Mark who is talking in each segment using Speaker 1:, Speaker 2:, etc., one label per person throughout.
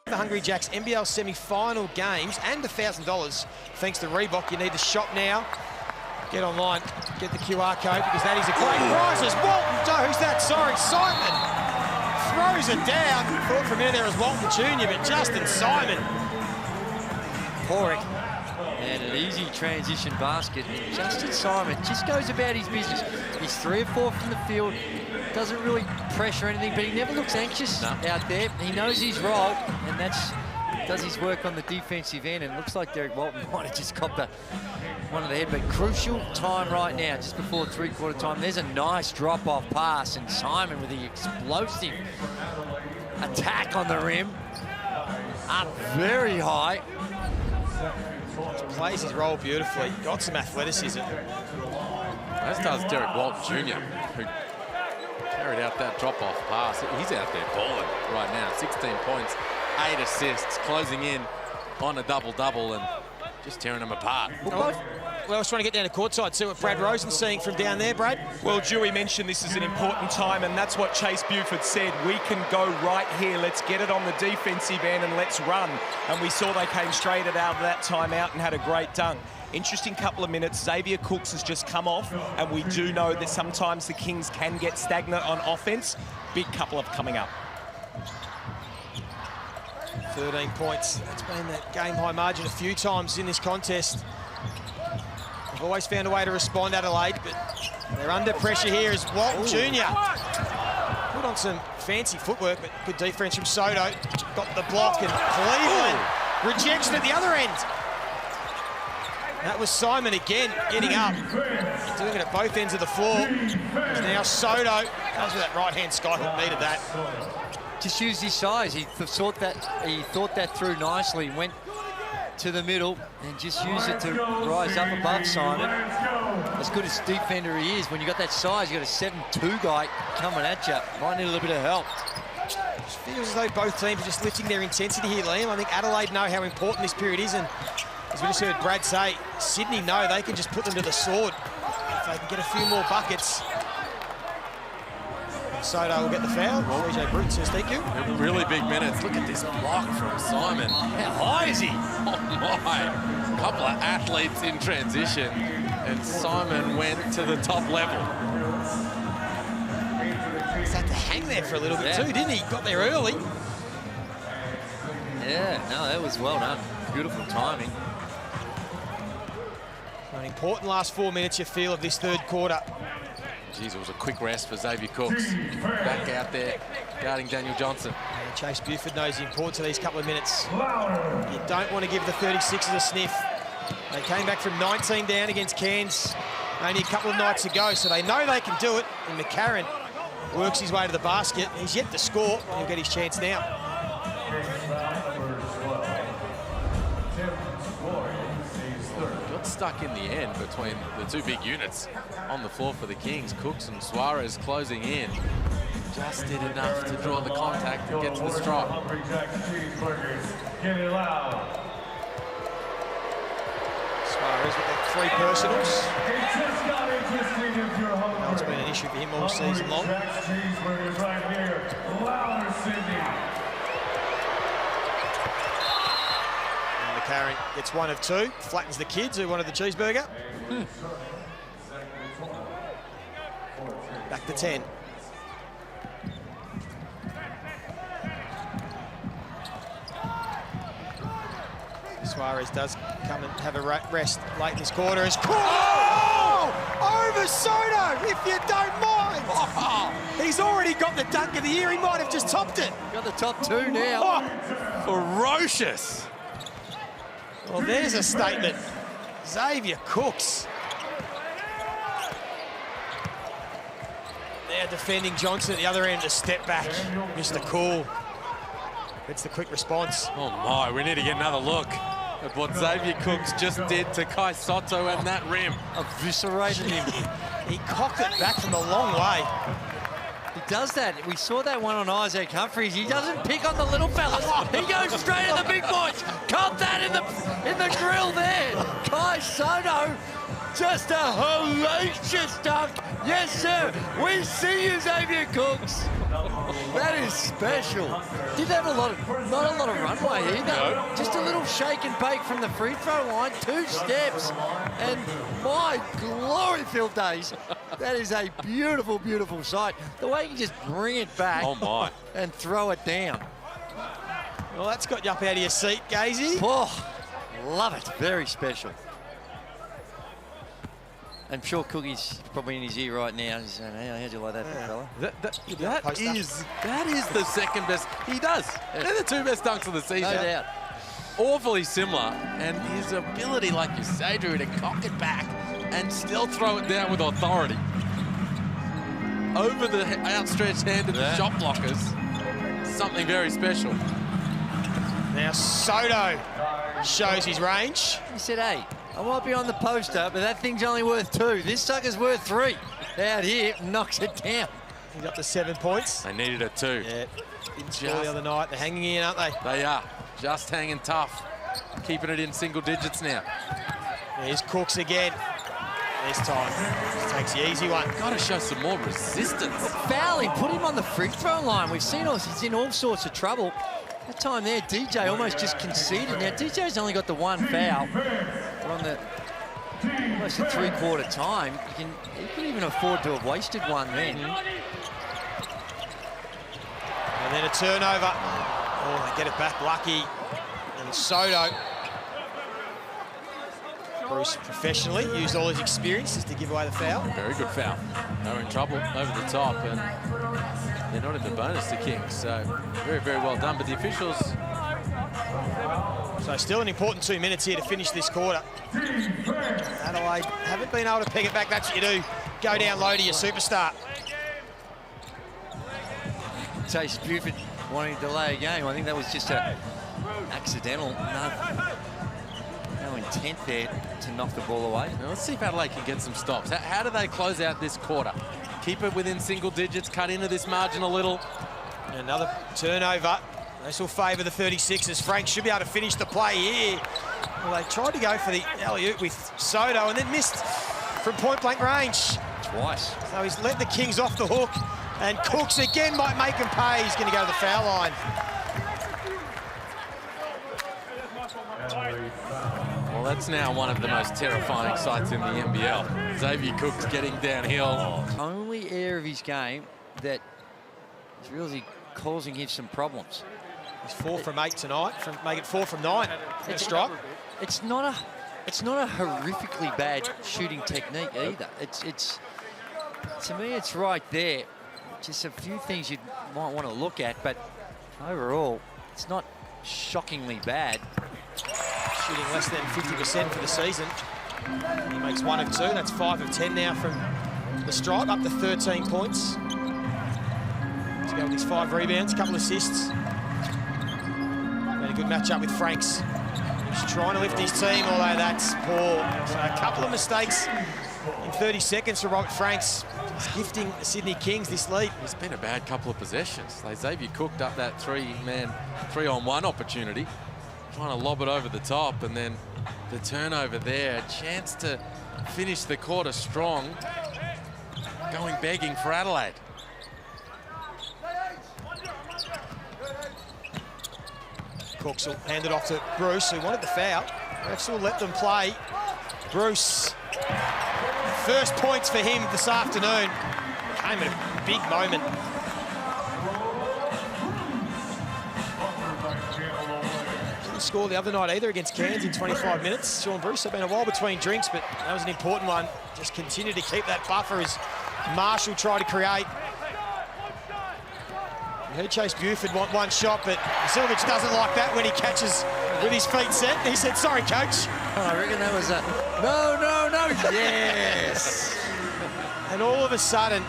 Speaker 1: The Hungry Jacks NBL semi-final games and $1,000 thanks to Reebok. You need to shop now. Get online, get the QR code because that is a great prize. As Walton, oh, who's that? Sorry, Simon throws it down. Thought for a minute there was Walton Jr., but Justin Simon pouring.
Speaker 2: And an easy transition basket. Justin Simon just goes about his business. He's 3 or 4 from the field, doesn't really pressure anything, but he never looks anxious out there. He knows his role, and does his work on the defensive end, and it looks like Derek Walton might have just copped one of the head, but crucial time right now, just before three-quarter time. There's a nice drop-off pass, and Simon with the explosive attack on the rim. Up very high.
Speaker 1: Plays his role beautifully. Got some athleticism.
Speaker 3: As does Derek Walton Jr., who carried out that drop-off pass. He's out there balling right now. 16 points, 8 assists, closing in on a double-double and just tearing them apart.
Speaker 1: Well, I was trying to get down to courtside, see what Brad Rosen's seeing from down there, Brad.
Speaker 4: Well, Dewey mentioned this is an important time, and that's what Chase Buford said. We can go right here. Let's get it on the defensive end and let's run. And we saw they came straight out of that timeout and had a great dunk. Interesting couple of minutes. Xavier Cooks has just come off, and we do know that sometimes the Kings can get stagnant on offense. Big couple of coming up.
Speaker 1: 13 points. That's been that game-high margin a few times in this contest. They've always found a way to respond, Adelaide, but they're under pressure here as Walton Jr. put on some fancy footwork, but good defense from Sotto. Got the block, and Cleveland rejection at the other end. That was Simon again, getting up, doing it at both ends of the floor. Now Sotto goes with that right-hand skyhook, needed that.
Speaker 2: Just used his size. He thought that through nicely. Went to the middle and just used it to rise up above Simon. As good as defender he is, when you got that size, you got a 7'2" guy coming at you. Might need a little bit of help.
Speaker 1: It feels as though both teams are just lifting their intensity here, Liam. I think Adelaide know how important this period is, and as we just heard Brad say, Sydney know they can just put them to the sword if they can get a few more buckets. Sotto will get the foul. CJ Bruton says thank you.
Speaker 3: Really big minutes. Look at this block from Simon. How high is he? Oh my. Couple of athletes in transition, and Simon went to the top level.
Speaker 1: He's had to hang there for a little bit too, didn't he? Got there early.
Speaker 2: Yeah, no, that was well done. Beautiful timing.
Speaker 1: An important last 4 minutes, you feel, of this third quarter.
Speaker 3: Jeez, it was a quick rest for Xavier Cooks. Back out there, guarding Daniel Johnson.
Speaker 1: And Chase Buford knows the importance of these couple of minutes. You don't want to give the 36ers a sniff. They came back from 19 down against Cairns only a couple of nights ago, so they know they can do it. And McCarron works his way to the basket. He's yet to score. He'll get his chance now.
Speaker 3: Got stuck in the end between the two big units on the floor for the Kings. Cooks and Suarez closing in. Just did enough to draw the contact and get to the strike.
Speaker 1: Suarez with the 3 personals. That's been an issue for him all season long. McCarron gets 1 of 2, flattens the kids who wanted the cheeseburger. Back to 10. Suarez does come and have a rest late in this quarter. Over Sotto, if you don't mind. He's already got the dunk of the year. He might have just topped it.
Speaker 2: Got the top 2 now.
Speaker 3: Ferocious.
Speaker 1: Well, there's a statement. Xavier Cooks. Now defending Johnson at the other end, a step back. Mr. Cool. It's the quick response.
Speaker 3: Oh my, we need to get another look at what Xavier Cooks just did to Kai Sotto and that rim.
Speaker 2: Eviscerated him.
Speaker 1: He cocked it back from a long way.
Speaker 2: He does that. We saw that one on Isaac Humphries. He doesn't pick on the little fellas. He goes straight at the big boys. Caught that in the grill there. Kai Sotto, just a hellacious dunk Yes, sir. We see you, Xavier Cooks. That is special. Didn't have not a lot of runway either.
Speaker 3: No.
Speaker 2: Just a little shake and bake from the free throw line, 2 steps, and my glory field days. That is a beautiful, beautiful sight. The way you just bring it back and throw it down.
Speaker 1: Well, that's got you up out of your seat, Gazy.
Speaker 2: Oh, love it. Very special. I'm sure Cookie's probably in his ear right now. He's saying, hey, how'd you like that, fella?
Speaker 3: That is the second best. He does. They're the 2 best dunks of the season.
Speaker 2: No doubt.
Speaker 3: Awfully similar. And his ability, like you say, Drew, to cock it back and still throw it down with authority. Over the outstretched hand of the shot blockers. Something very special.
Speaker 1: Now Sotto shows his range.
Speaker 2: He said, hey, I might be on the poster, but that thing's only worth 2. This sucker's worth 3. Out here, knocks it down.
Speaker 1: He's up to 7 points.
Speaker 3: They needed it too.
Speaker 1: Yeah, didn't score the other night. They're hanging in, aren't they?
Speaker 3: They are. Just hanging tough. Keeping it in single digits now.
Speaker 1: Here's Cooks again. This time, just takes the easy one.
Speaker 3: Got to show some more resistance.
Speaker 2: Fouling, put him on the free throw line. We've seen he's in all sorts of trouble. That time there, DJ almost just conceded. Now, DJ's only got the 1 foul. We're on the almost a 3/4 time. He can even afford to have wasted one then.
Speaker 1: And then a turnover. Oh, they get it back lucky. And Sotto. Bruce professionally used all his experiences to give away the foul.
Speaker 3: Very good foul. They were in trouble over the top, and they're not in the bonus to Kings, so very, very well done. But the officials...
Speaker 1: So still an important 2 minutes here to finish this quarter. Adelaide haven't been able to peg it back. That's what you do. Go down low to your superstar.
Speaker 2: Chase Buford wanting to delay a game. I think that was just a accidental. No intent there to knock the ball away.
Speaker 3: Now let's see if Adelaide can get some stops. How do they close out this quarter? Keep it within single digits, cut into this margin a little.
Speaker 1: Another turnover. This will favour the 36ers. Frank should be able to finish the play here. Well, they tried to go for the alley-oop with Sotto and then missed from point-blank range.
Speaker 2: Twice.
Speaker 1: So he's let the Kings off the hook. And Cooks again might make him pay. He's going to go to the foul line.
Speaker 3: Well, that's now one of the most terrifying sights in the NBL. Xavier Cooks getting downhill.
Speaker 2: Only area of his game that is really causing him some problems.
Speaker 1: He's 4 from 8 tonight. Make it 4 from 9. It's strike.
Speaker 2: It's not a horrifically bad shooting technique either. It's to me, it's right there. Just a few things you might want to look at, but overall, it's not shockingly bad.
Speaker 1: Shooting less than 50% for the season. He makes 1 of 2. That's 5 of 10 now from the stripe, up to 13 points. Let's go with his 5 rebounds, couple assists. Had a good matchup with Franks. He's trying to lift his team, although that's poor. So a couple of mistakes in 30 seconds for Robert Franks. He's gifting the Sydney Kings this lead.
Speaker 3: It's been a bad couple of possessions. Xavier cooked up that 3-man, 3-on-1 opportunity, trying to lob it over the top, and then the turnover there. A chance to finish the quarter strong, going begging for Adelaide.
Speaker 1: Cooks will hand it off to Bruce, who wanted the foul. Refs will let them play. Bruce, first points for him this afternoon. Came at a big moment. Didn't score the other night either against Cairns in 25 minutes. Sean Bruce, had been a while between drinks, but that was an important one. Just continue to keep that buffer as Marshall tried to create. I heard Chase Buford want 1 shot, but Silvich doesn't like that when he catches with his feet set. He said, sorry, coach.
Speaker 2: I reckon that was a no, yes.
Speaker 1: And all of a sudden,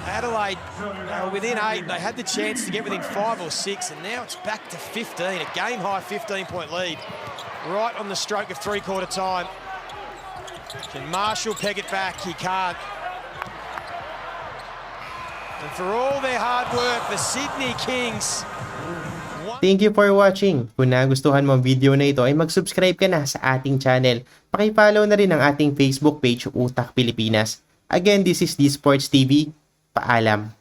Speaker 1: Adelaide, they were within 8. They had the chance to get within 5 or 6, and now it's back to 15, a game-high 15-point lead. Right on the stroke of 3/4 time. Can Marshall peg it back? He can't. And for all their hard work, the Sydney Kings...
Speaker 5: Thank you for watching. Kung nagustuhan mo ang video na ito ay mag-subscribe ka na sa ating channel. Paki-follow na rin ang ating Facebook page, Utak Pilipinas. Again, this is D Sports TV. Paalam.